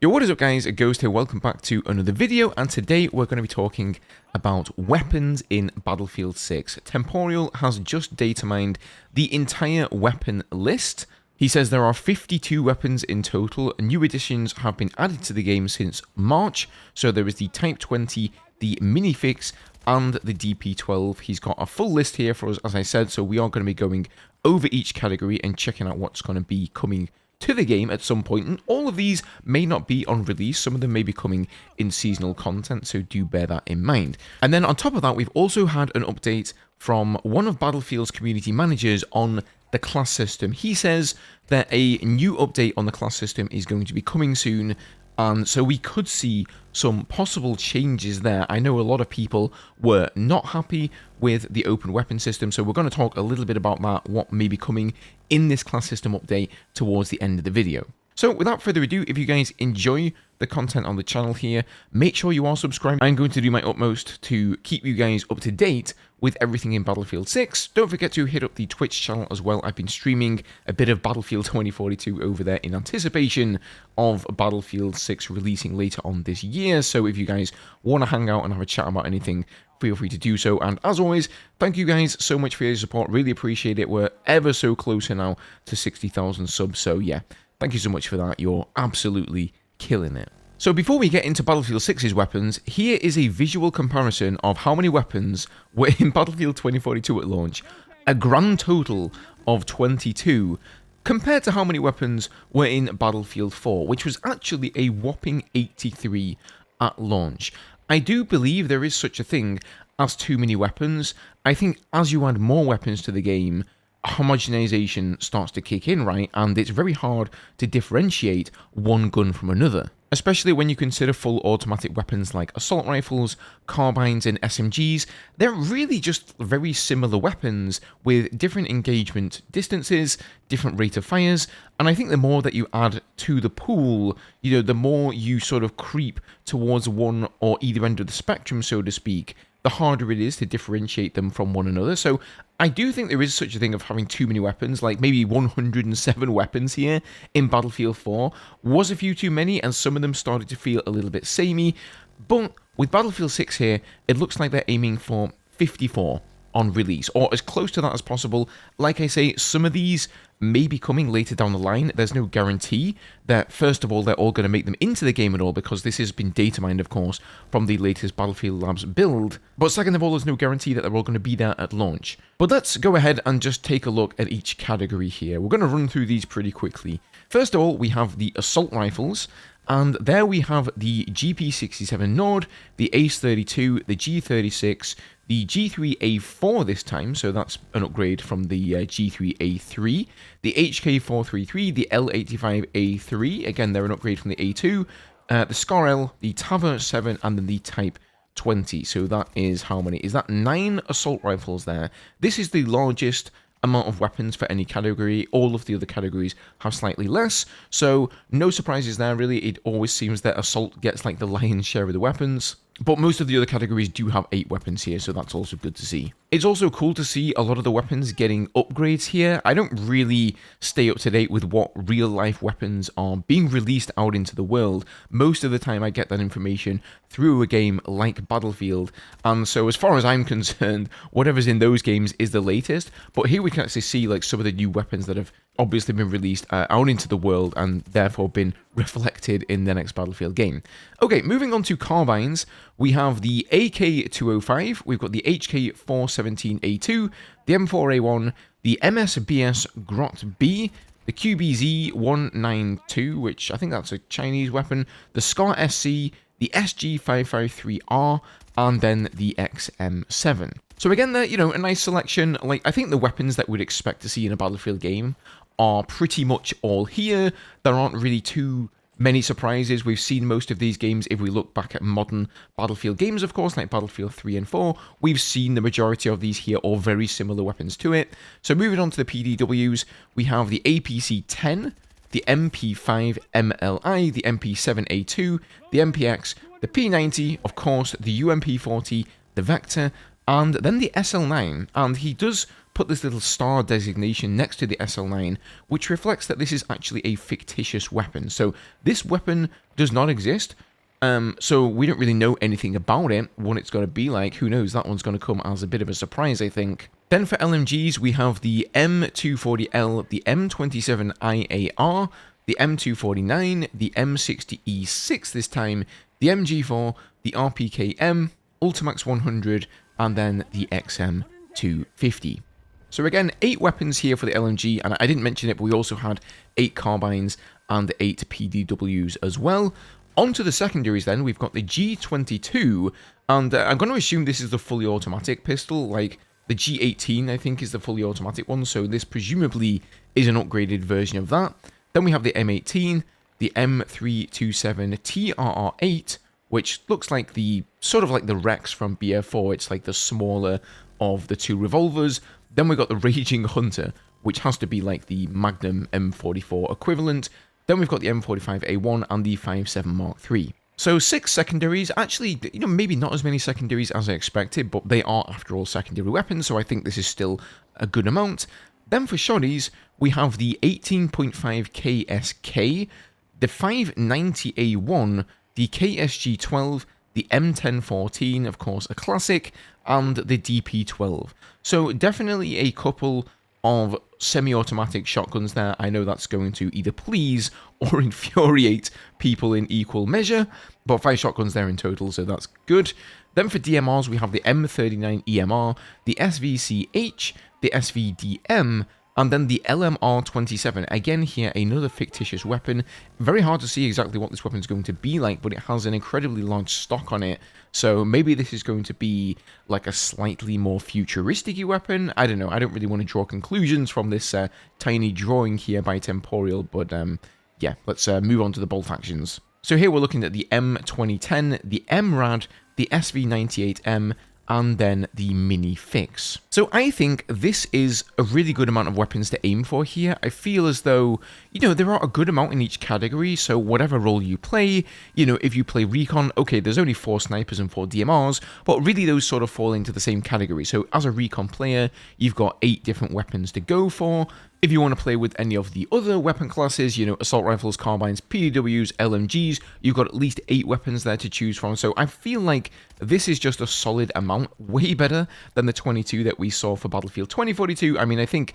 Yo, what is up guys, Ghost here, welcome back to another video, and today we're going to be talking about weapons in Battlefield 6. Temporal has just data mined the entire weapon list. He says there are 52 weapons in total. New additions have been added to the game since March, so there is the Type 20, the Minifix, and the DP12. He's got a full list here for us, as I said, so we are going to be going over each category and checking out what's going to be coming to the game at some point, and all of these may not be on release. Some of them may be coming in seasonal content, so do bear that in mind. And then on top of that, we've also had an update from one of Battlefield's community managers on the class system. He says that a new update on the class system is going to be coming soon, and so we could see some possible changes there. I know a lot of people were not happy with the open weapon system, so we're going to talk a little bit about that, what may be coming in this class system update towards the end of the video. So without further ado, if you guys enjoy the content on the channel here, make sure you are subscribed. I'm going to do my utmost to keep you guys up to date with everything in Battlefield 6. Don't forget to hit up the Twitch channel as well. I've been streaming a bit of Battlefield 2042 over there in anticipation of Battlefield 6 releasing later on this year. So if you guys want to hang out and have a chat about anything, feel free to do so. And as always, thank you guys so much for your support. Really appreciate it. We're ever so closer now to 60,000 subs. So yeah, thank you so much for that. You're absolutely killing it. So before we get into Battlefield 6's weapons, here is a visual comparison of how many weapons were in Battlefield 2042 at launch, a grand total of 22, compared to how many weapons were in Battlefield 4, which was actually a whopping 83 at launch. I do believe there is such a thing as too many weapons. I think as you add more weapons to the game, homogenization starts to kick in, right? And it's very hard to differentiate one gun from another, especially when you consider full automatic weapons like assault rifles, carbines, and SMGs. They're really just very similar weapons with different engagement distances, different rate of fires, and I think the more that you add to the pool, you know, the more you sort of creep towards one or either end of the spectrum, so to speak, the harder it is to differentiate them from one another. So I do think there is such a thing of having too many weapons, like maybe 107 weapons here in Battlefield 4 was a few too many, and some of them started to feel a little bit samey. But with Battlefield 6 here, it looks like they're aiming for 54 on release, or as close to that as possible. Like I say, some of these may be coming later down the line. There's no guarantee that, first of all, they're all going to make them into the game at all, because this has been data mined, of course, from the latest Battlefield Labs build. But second of all, there's no guarantee that they're all going to be there at launch. But let's go ahead and just take a look at each category here. We're going to run through these pretty quickly. First of all, we have the assault rifles. And there we have the GP67 Nord, the ACE-32, the G36, the G3A4 this time, so that's an upgrade from the G3A3, the HK433, the L85A3, again they're an upgrade from the A2, the SCAR-L, the TAVR 7, and then the Type 20. So that is how many? Is that 9 assault rifles there? This is the largest amount of weapons for any category. All of the other categories have slightly less, so no surprises there really. It always seems that assault gets like the lion's share of the weapons, but most of the other categories do have 8 weapons here, so that's also good to see. It's also cool to see a lot of the weapons getting upgrades here. I don't really stay up to date with what real-life weapons are being released out into the world. Most of the time I get that information through a game like Battlefield, and so as far as I'm concerned, whatever's in those games is the latest. But here we can actually see like some of the new weapons that have obviously been released out into the world and therefore been reflected in the next Battlefield game. Okay, moving on to carbines, we have the AK-205, we've got the HK-417A2, the M4A1, the MSBS Grot B, the QBZ-192, which I think that's a Chinese weapon, the SCAR-SC, the SG-553R, and then the XM7. So again, they're, you know, a nice selection. Like, I think the weapons that we'd expect to see in a Battlefield game are pretty much all here. There aren't really too many surprises. We've seen most of these games. If we look back at modern Battlefield games, of course, like Battlefield 3 and 4, we've seen the majority of these here, or very similar weapons to it. So moving on to the PDWs, we have the APC-10, the MP5 MLI, the MP7A2, the MPX, the P90, of course, the UMP40, the Vector, and then the SL9, and he does put this little star designation next to the SL9, which reflects that this is actually a fictitious weapon. So this weapon does not exist. So we don't really know anything about it, what it's going to be like. Who knows? That one's going to come as a bit of a surprise, I think. Then for LMGs, we have the M240L, the M27IAR, the M249, the M60E6 this time, the MG4, the RPKM, Ultimax 100, and then the XM250. So again, 8 weapons here for the LMG, and I didn't mention it, but we also had 8 Carbines and 8 PDWs as well. On to the secondaries then, we've got the G22, and I'm going to assume this is the fully automatic pistol, like the G18 I think is the fully automatic one, so this presumably is an upgraded version of that. Then we have the M18, the M327 TRR8, which looks like the, sort of like the Rex from BF4, it's like the smaller of the 2 revolvers. Then we got the Raging Hunter, which has to be like the Magnum M44 equivalent. Then we've got the M45A1 and the 5.7 Mark III. So 6 secondaries, actually, maybe not as many secondaries as I expected, but they are, after all, secondary weapons, so I think this is still a good amount. Then for shotties, we have the 18.5 KSK, the 590A1, the KSG12, the M1014, of course, a classic, and the DP12. So definitely a couple of semi-automatic shotguns there. I know that's going to either please or infuriate people in equal measure, but 5 shotguns there in total, so that's good. Then for DMRs, we have the M39 EMR, the SVCH, the SVDM, and then the LMR27. Again here, another fictitious weapon. Very hard to see exactly what this weapon is going to be like, but it has an incredibly large stock on it. So maybe this is going to be like a slightly more futuristic weapon. I don't know. I don't really want to draw conclusions from this tiny drawing here by Temporal, but yeah, let's move on to the bolt actions. So here we're looking at the M2010, the MRAD, the SV98M, and then the Mini Fix. So I think this is a really good amount of weapons to aim for here. I feel as though, there are a good amount in each category, so whatever role you play, if you play Recon, okay, there's only 4 snipers and 4 DMRs, but really those sort of fall into the same category. So as a Recon player, you've got 8 different weapons to go for. If you want to play with any of the other weapon classes, assault rifles, carbines, PDWs, LMGs, you've got at least 8 weapons there to choose from. So I feel like this is just a solid amount, way better than the 22 that we saw for Battlefield 2042. I mean, I think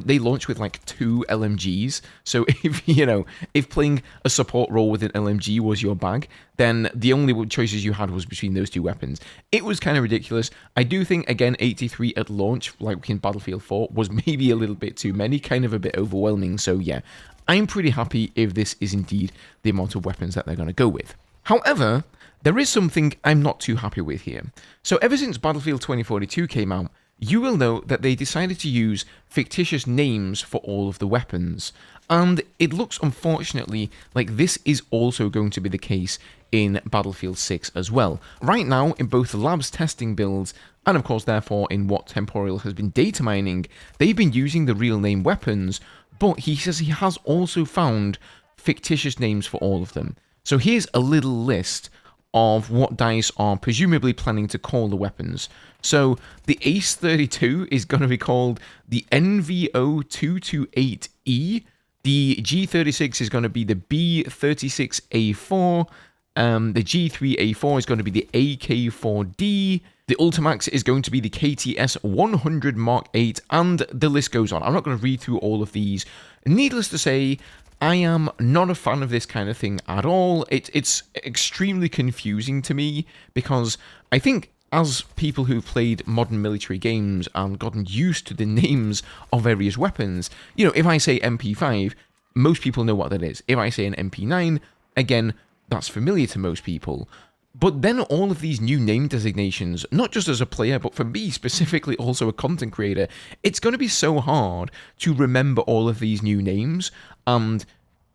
they launched with like 2 LMGs. So if playing a support role with an LMG was your bag, then the only choices you had was between those 2 weapons. It was kind of ridiculous. I do think, again, 83 at launch, like in Battlefield 4, was maybe a little bit too many, kind of a bit overwhelming. So yeah, I'm pretty happy if this is indeed the amount of weapons that they're going to go with. However, there is something I'm not too happy with here. So ever since Battlefield 2042 came out, you will know that they decided to use fictitious names for all of the weapons. And it looks, unfortunately, like this is also going to be the case in Battlefield 6 as well. Right now, in both the lab's testing builds, and of course, therefore, in what Temporal has been data mining, they've been using the real name weapons, but he says he has also found fictitious names for all of them. So here's a little list of what DICE are presumably planning to call the weapons. So the Ace 32 is going to be called the NVO228E. The G36 is going to be the B36A4. The G3A4 is going to be the AK4D. The Ultimax is going to be the KTS 100 Mark 8, and the list goes on. I'm not going to read through all of these. Needless to say, I am not a fan of this kind of thing at all. It's extremely confusing to me, because I think as people who've played modern military games and gotten used to the names of various weapons, if I say MP5, most people know what that is. If I say an MP9, again, that's familiar to most people. But then all of these new name designations, not just as a player, but for me specifically also a content creator, it's going to be so hard to remember all of these new names and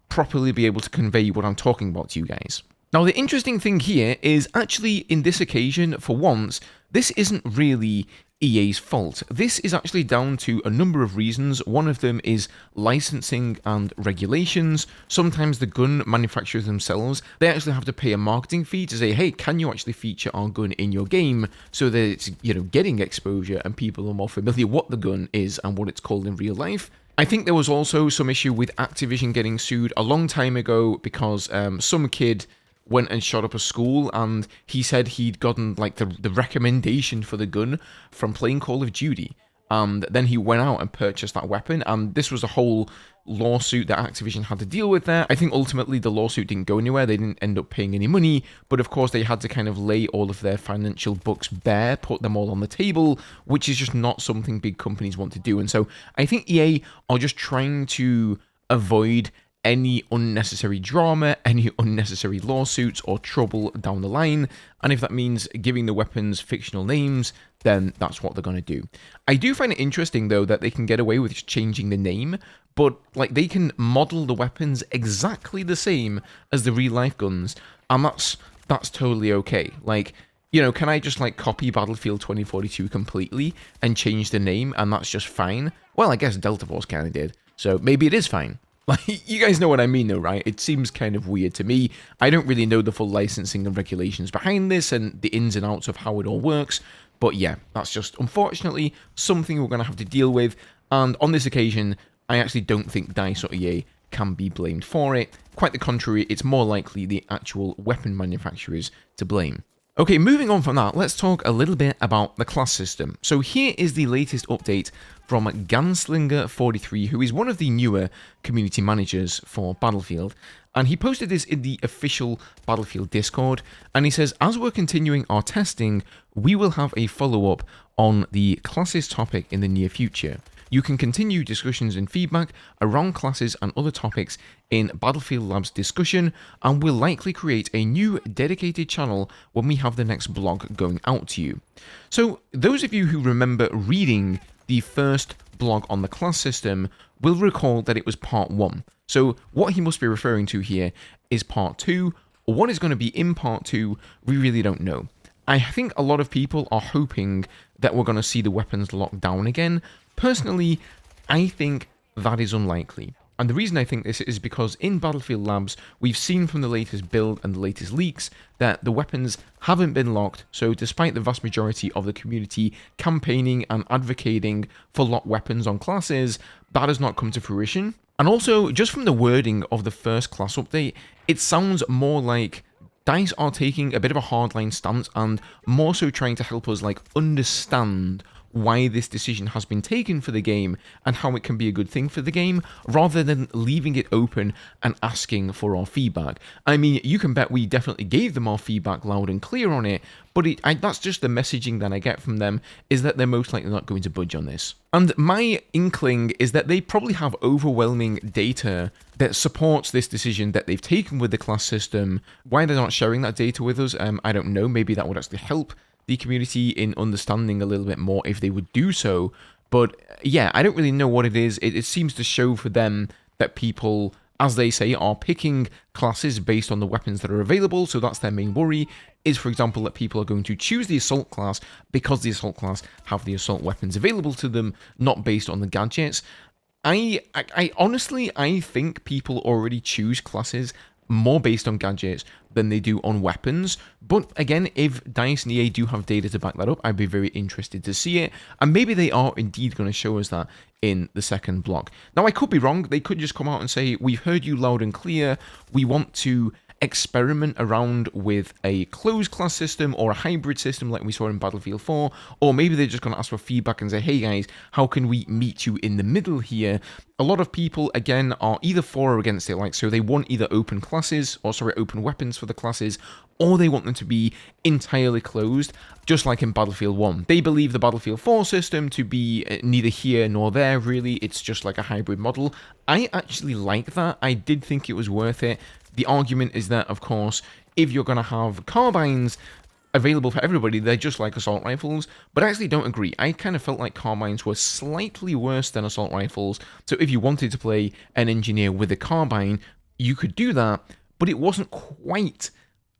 properly be able to convey what I'm talking about to you guys. Now, the interesting thing here is actually, in this occasion, for once, this isn't really EA's fault. This is actually down to a number of reasons. One of them is licensing and regulations. Sometimes the gun manufacturers themselves, they actually have to pay a marketing fee to say, hey, can you actually feature our gun in your game, so that it's, getting exposure and people are more familiar what the gun is and what it's called in real life. I think there was also some issue with Activision getting sued a long time ago because some kid went and shot up a school, and he said he'd gotten like the recommendation for the gun from playing Call of Duty, and then he went out and purchased that weapon, and this was a whole lawsuit that Activision had to deal with there. I think ultimately the lawsuit didn't go anywhere. They didn't end up paying any money, but of course they had to kind of lay all of their financial books bare, put them all on the table, which is just not something big companies want to do. And so I think EA are just trying to avoid any unnecessary drama, any unnecessary lawsuits or trouble down the line, and if that means giving the weapons fictional names, then that's what they're going to do. I do find it interesting, though, that they can get away with just changing the name, but like they can model the weapons exactly the same as the real-life guns, and that's totally okay. Like, can I just like copy Battlefield 2042 completely and change the name, and that's just fine? Well, I guess Delta Force kind of did, so maybe it is fine. Like, you guys know what I mean, though, right? It seems kind of weird to me. I don't really know the full licensing and regulations behind this and the ins and outs of how it all works. But yeah, that's just, unfortunately, something we're going to have to deal with. And on this occasion, I actually don't think DICE or EA can be blamed for it. Quite the contrary, it's more likely the actual weapon manufacturers to blame. Okay, moving on from that, let's talk a little bit about the class system. So here is the latest update from Ganslinger43, who is one of the newer community managers for Battlefield, and he posted this in the official Battlefield Discord, and he says, as we're continuing our testing, we will have a follow-up on the classes topic in the near future. You can continue discussions and feedback around classes and other topics in Battlefield Labs discussion, and we'll likely create a new dedicated channel when we have the next blog going out to you. So those of you who remember reading the first blog on the class system will recall that it was part 1. So what he must be referring to here is part 2. What is going to be in part 2, we really don't know. I think a lot of people are hoping that we're going to see the weapons locked down again. Personally, I think that is unlikely. And the reason I think this is because in Battlefield Labs, we've seen from the latest build and the latest leaks that the weapons haven't been locked, so despite the vast majority of the community campaigning and advocating for locked weapons on classes, that has not come to fruition. And also, just from the wording of the first class update, it sounds more like DICE are taking a bit of a hardline stance and more so trying to help us understand why this decision has been taken for the game and how it can be a good thing for the game, rather than leaving it open and asking for our feedback. I mean, you can bet we definitely gave them our feedback loud and clear on it, but that's just the messaging that I get from them, is that they're most likely not going to budge on this. And my inkling is that they probably have overwhelming data that supports this decision that they've taken with the class system. Why they're not sharing that data with us, I don't know. Maybe that would actually help the community in understanding a little bit more if they would do so. But yeah, I don't really know what it is. It seems to show for them that people, as they say, are picking classes based on the weapons that are available. So that's their main worry, is, for example, that people are going to choose the assault class because the assault class have the assault weapons available to them, not based on the gadgets. I honestly, I think people already choose classes more based on gadgets than they do on weapons. But again, if DICE and EA do have data to back that up, I'd be very interested to see it. And maybe they are indeed going to show us that in the second block. Now, I could be wrong. They could just come out and say, we've heard you loud and clear. We want to experiment around with a closed class system or a hybrid system like we saw in Battlefield 4, or maybe they're just going to ask for feedback and say, hey guys, how can we meet you in the middle here? A lot of people, again, are either for or against it, so they want either open classes, or open weapons for the classes, or they want them to be entirely closed, just like in Battlefield 1. They believe the Battlefield 4 system to be neither here nor there, really. It's just like a hybrid model. I actually like that. I did think it was worth it. The argument is that, of course, if you're going to have carbines available for everybody, they're just like assault rifles, but I actually don't agree. I kind of felt like carbines were slightly worse than assault rifles, so if you wanted to play an engineer with a carbine, you could do that, but it wasn't quite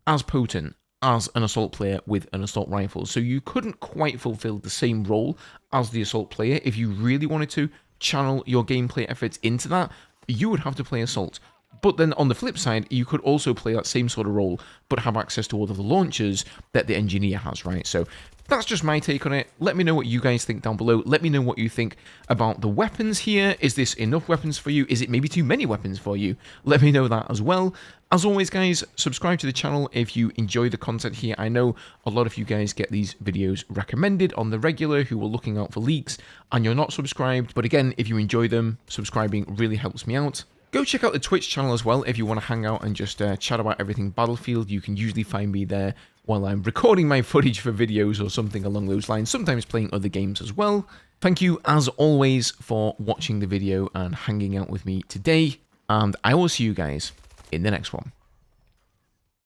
as potent as an assault player with an assault rifle. So you couldn't quite fulfill the same role as the assault player. If you really wanted to channel your gameplay efforts into that, you would have to play assault. But then on the flip side, you could also play that same sort of role, but have access to all of the launchers that the engineer has, right? So that's just my take on it. Let me know what you guys think down below. Let me know what you think about the weapons here. Is this enough weapons for you? Is it maybe too many weapons for you? Let me know that as well. As always, guys, subscribe to the channel if you enjoy the content here. I know a lot of you guys get these videos recommended on the regular who are looking out for leaks, and you're not subscribed. But again, if you enjoy them, subscribing really helps me out. Go check out the Twitch channel as well if you want to hang out and just chat about everything Battlefield. You can usually find me there while I'm recording my footage for videos or something along those lines, sometimes playing other games as well. Thank you, as always, for watching the video and hanging out with me today, and I will see you guys in the next one.